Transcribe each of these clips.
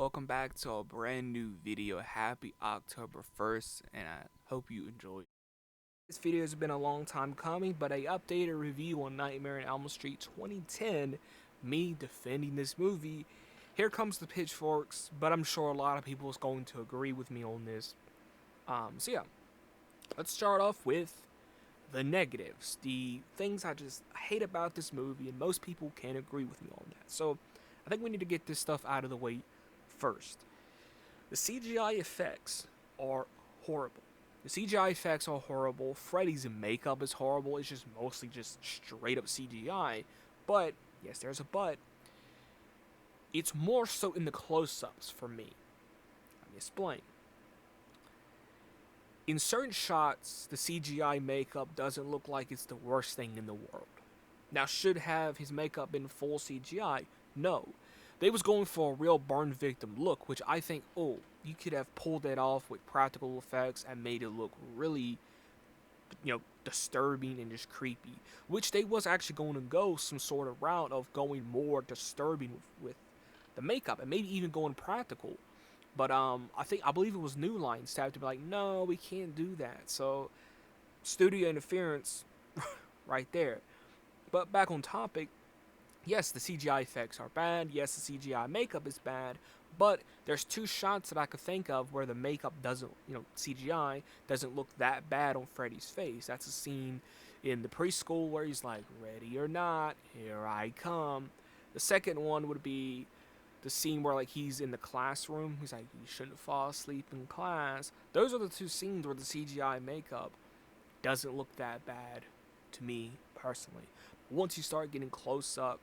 Welcome back to a brand new video. Happy October 1st, and I hope you enjoy. This video has been a long time coming, but a updated review on Nightmare on Elm Street 2010, me defending this movie. Here comes the pitchforks, but I'm sure a lot of people is going to agree with me on this. So let's start off with the negatives, the things I just hate about this movie, and most people can't agree with me on that. So I think we need to get this stuff out of the way first. The CGI effects are horrible. The CGI effects are horrible. Freddy's makeup is horrible. It's just mostly just straight up CGI. But, yes, there's a but. It's more so in the close ups for me. Let me explain. In certain shots, the CGI makeup doesn't look like it's the worst thing in the world. Now, should have his makeup been full CGI? No. They was going for a real burn victim look, which I think, you could have pulled that off with practical effects and made it look really, disturbing and just creepy. Which they was actually going to go some sort of route of going more disturbing with the makeup and maybe even going practical. But I believe it was New Line staff to be like, no, we can't do that. So studio interference, right there. But back on topic, yes, the CGI effects are bad. Yes, the CGI makeup is bad. But there's two shots that I could think of where the makeup doesn't, CGI doesn't look that bad on Freddy's face. That's a scene in the preschool where he's like, ready or not, here I come. The second one would be the scene where like he's in the classroom. He's like, you shouldn't fall asleep in class. Those are the two scenes where the CGI makeup doesn't look that bad to me personally. Once you start getting close up,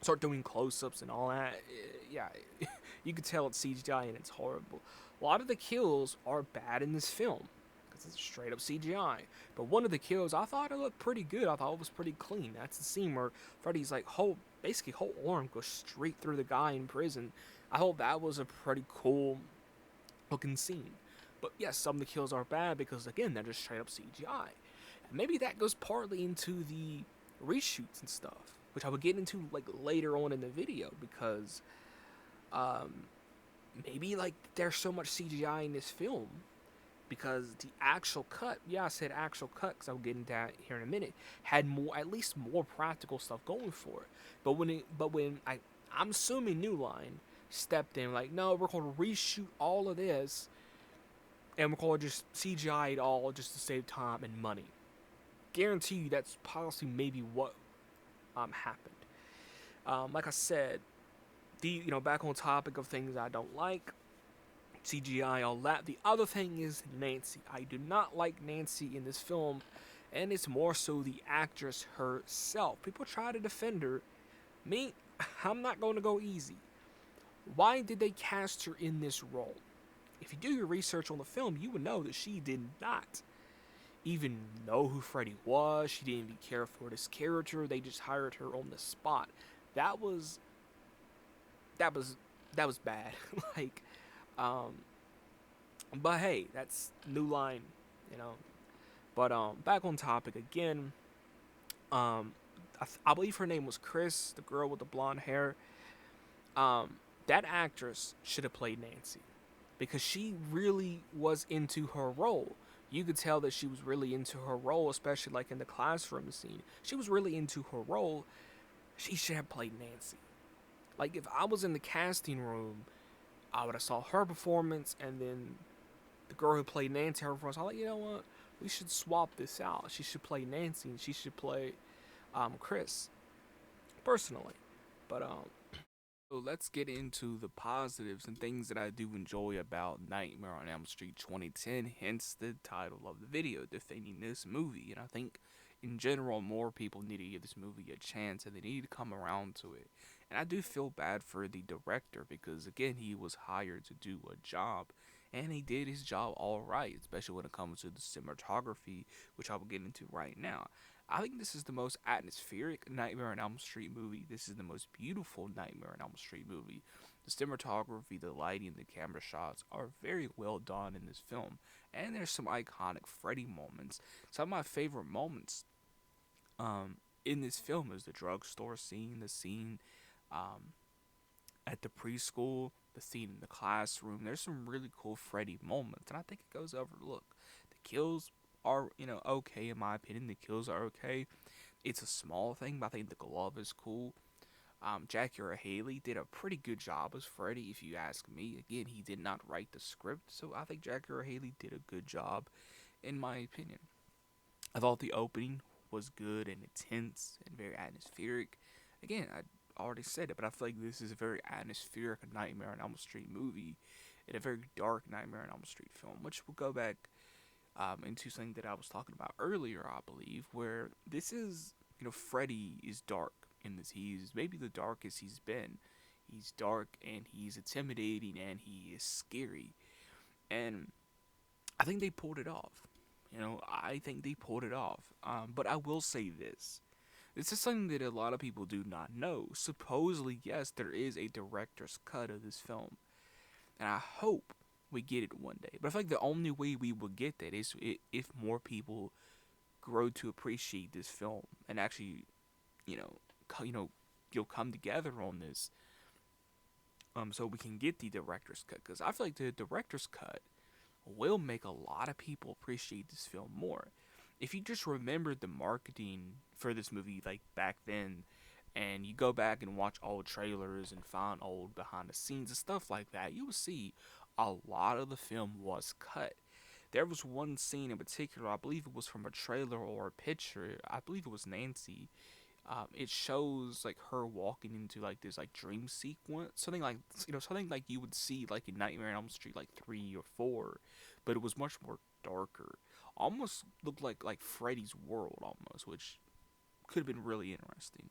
start doing close-ups and all that, yeah, you can tell it's CGI and it's horrible. A lot of the kills are bad in this film because it's straight up CGI. But one of the kills, I thought it looked pretty good. I thought it was pretty clean. That's the scene where Freddy's like basically whole arm goes straight through the guy in prison. I thought that was a pretty cool looking scene. But yes, some of the kills are bad because again they're just straight up CGI. And maybe that goes partly into the reshoots and stuff, which I will get into like later on in the video because um, maybe like there's so much CGI in this film because the actual cut, yeah, I said actual cut because I'll get into that here in a minute, had more, at least more practical stuff going for it. I'm assuming New Line stepped in like, no, we're going to reshoot all of this and we're going to just CGI it all just to save time and money. Guarantee you that's possibly maybe what happened. Like I said, back on topic of things I don't like, CGI, all that. The other thing is Nancy. I do not like Nancy in this film, and it's more so the actress herself. People try to defend her. Me, I'm not going to go easy. Why did they cast her in this role? If you do your research on the film, you would know that she did not even know who Freddy was. She didn't even care for this character. They just hired her on the spot. That was that was that was bad. like, um, but hey, that's New Line, you know. But back on topic again. Um, I believe her name was Chris, the girl with the blonde hair. Um, that actress should have played Nancy because she really was into her role. You could tell that she was really into her role, especially like in the classroom scene. She was really into her role. She should have played Nancy. Like if I was in the casting room, I would have saw her performance and then the girl who played Nancy her performance. I was like, you know what? We should swap this out. She should play Nancy and she should play Chris. Personally. But so let's get into the positives and things that I do enjoy about Nightmare on Elm Street 2010, hence the title of the video, defending this movie. And I think in general, more people need to give this movie a chance and they need to come around to it. And I do feel bad for the director because, again, he was hired to do a job and he did his job all right, especially when it comes to the cinematography, which I will get into right now. I think this is the most atmospheric Nightmare on Elm Street movie. This is the most beautiful Nightmare on Elm Street movie. The cinematography, the lighting, the camera shots are very well done in this film. And there's some iconic Freddy moments. Some of my favorite moments in this film is the drugstore scene, the scene um, at the preschool, the scene in the classroom. There's some really cool Freddy moments, and I think it goes overlooked. The kills are, okay in my opinion. The kills are okay. It's a small thing, but I think the glove is cool. Jackie Earle Haley did a pretty good job as Freddy, if you ask me. Again, he did not write the script, so I think Jackie Earle Haley did a good job, in my opinion. I thought the opening was good and intense and very atmospheric. Again, I already said it, but I feel like this is a very atmospheric Nightmare on Elm Street movie and a very dark Nightmare on Elm Street film, which will go back into something that I was talking about earlier, I believe, where this is, Freddy is dark in this. He's maybe the darkest he's been. He's dark and he's intimidating and he is scary. And I think they pulled it off. I think they pulled it off. But I will say this. This is something that a lot of people do not know. Supposedly, yes, there is a director's cut of this film. And I hope we get it one day. But I feel like the only way we will get that is if more people grow to appreciate this film and actually, you know, you'll come together on this. So we can get the director's cut, because I feel like the director's cut will make a lot of people appreciate this film more. If you just remember the marketing for this movie, like back then, and you go back and watch old trailers and find old behind the scenes and stuff like that, you will see a lot of the film was cut. There was one scene in particular, I believe it was from a trailer or a picture. I believe it was Nancy. It shows like her walking into like this like dream sequence, something like you would see like in Nightmare on Elm Street like 3 or 4, but it was much more darker. Almost looked like Freddy's World almost, which could have been really interesting.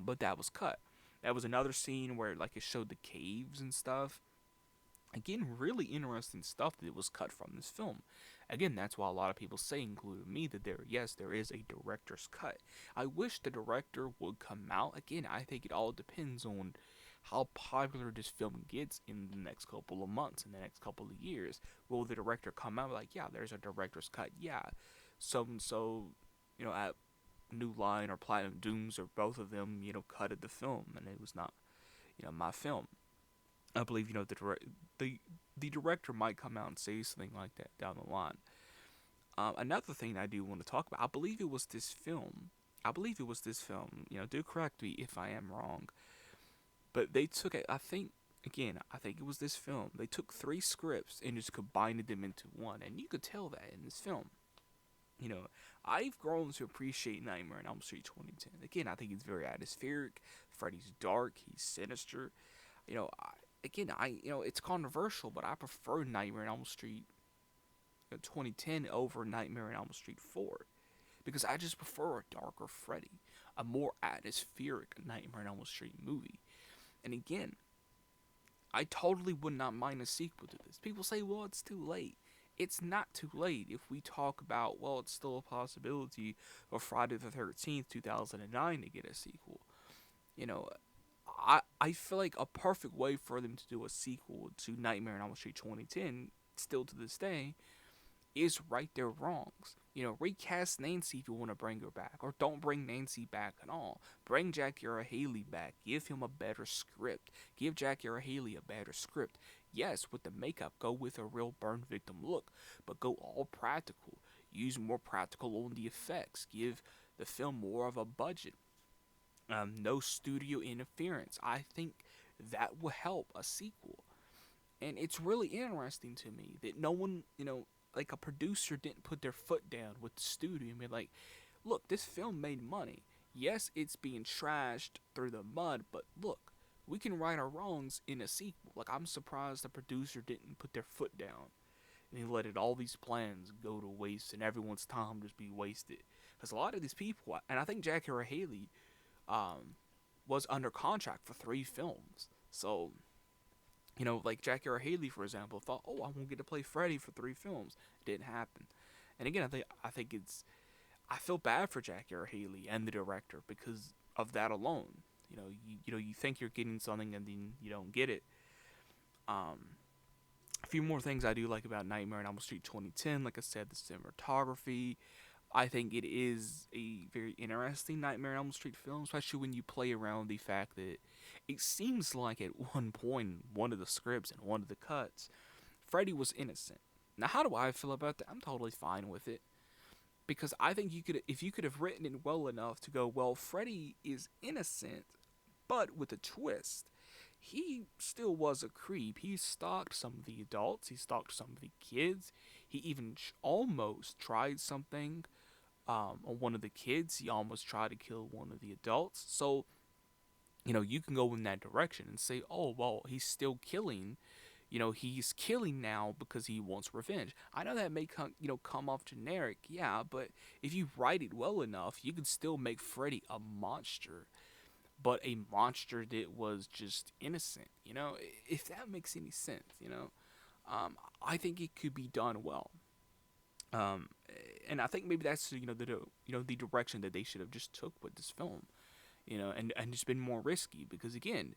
But that was cut. That was another scene where like it showed the caves and stuff. Again, really interesting stuff that was cut from this film. Again, that's why a lot of people say, including me, that there is a director's cut. I wish the director would come out. Again, I think it all depends on how popular this film gets in the next couple of months, in the next couple of years. Will the director come out like, yeah, there's a director's cut, yeah, so and so, at New Line or Platinum Dooms or both of them, cutted the film, and it was not, my film. I believe the the director might come out and say something like that down the line. Another thing I do want to talk about, I believe it was this film. I believe it was this film. Do correct me if I am wrong. But they took it. I think it was this film. They took 3 scripts and just combined them into one, and you could tell that in this film. You know, I've grown to appreciate Nightmare on Elm Street 2010. Again, I think it's very atmospheric. Freddy's dark. He's sinister. You know, I, it's controversial, but I prefer Nightmare on Elm Street 2010 over Nightmare on Elm Street 4, because I just prefer a darker Freddy, a more atmospheric Nightmare on Elm Street movie. And again, I totally would not mind a sequel to this. People say, well, it's too late. It's not too late if we talk about, well, it's still a possibility for Friday the 13th, 2009 to get a sequel. You know, I feel like a perfect way for them to do a sequel to Nightmare on Elm Street 2010, still to this day, is right their wrongs. Recast Nancy if you want to bring her back, or don't bring Nancy back at all. Bring Jackie Earle Haley back. Give him a better script. Give Jackie Earle Haley a better script. Yes, with the makeup, go with a real burn victim look, but go all practical. Use more practical on the effects. Give the film more of a budget. No studio interference. I think that will help a sequel. And it's really interesting to me that no one, like a producer didn't put their foot down with the studio and be like, look, this film made money. Yes, it's being trashed through the mud, but look, we can right our wrongs in a sequel. Like, I'm surprised the producer didn't put their foot down and he let all these plans go to waste and everyone's time just be wasted. Because a lot of these people, and I think Jackie Earle Haley was under contract for 3 films. So, like Jackie Earle Haley, for example, thought, oh, I won't get to play Freddy for 3 films. It didn't happen. And again, I feel bad for Jackie Earle Haley and the director because of that alone. You think you're getting something and then you don't get it. A few more things I do like about Nightmare on Elm Street 2010. Like I said, the cinematography. I think it is a very interesting Nightmare on Elm Street film, especially when you play around the fact that it seems like at one point in one of the scripts and one of the cuts, Freddy was innocent. Now, how do I feel about that? I'm totally fine with it because I think you could, if you could have written it well enough to go, well, Freddy is innocent, but with a twist. He still was a creep. He stalked some of the adults. He stalked some of the kids. He even almost tried something on one of the kids. He almost tried to kill one of the adults. So, you can go in that direction and say, oh, well, he's still killing. He's killing now because he wants revenge. I know that may come off generic, yeah, but if you write it well enough, you can still make Freddy a monster, but a monster that was just innocent. If that makes any sense. I think it could be done well. Um, and I think maybe that's the direction that they should have just took with this film. And it's been more risky because again,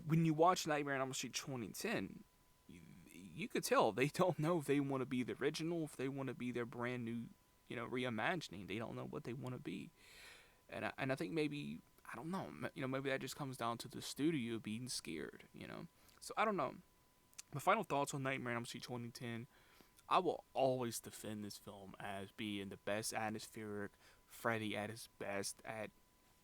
when you watch Nightmare on Elm Street 2010, you could tell they don't know if they want to be the original, if they want to be their brand new, reimagining. They don't know what they want to be, and I think maybe I don't know, maybe that just comes down to the studio being scared. So I don't know. My final thoughts on Nightmare on Elm Street 2010. I will always defend this film as being the best atmospheric Freddy at his best at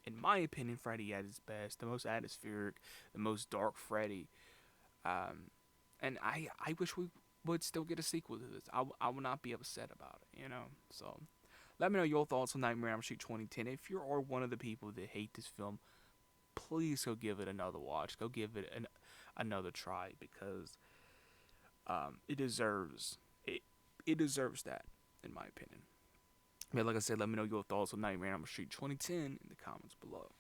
in my opinion, Freddy at his best, the most atmospheric, the most dark Freddy. Um, and I wish we would still get a sequel to this. I would not be upset about it. So let me know your thoughts on Nightmare on Elm Street 2010. If you are one of the people that hate this film, please go give it another watch. Go give it another try because it deserves it. It deserves that, in my opinion. But like I said, let me know your thoughts on Nightmare on Elm Street 2010 in the comments below.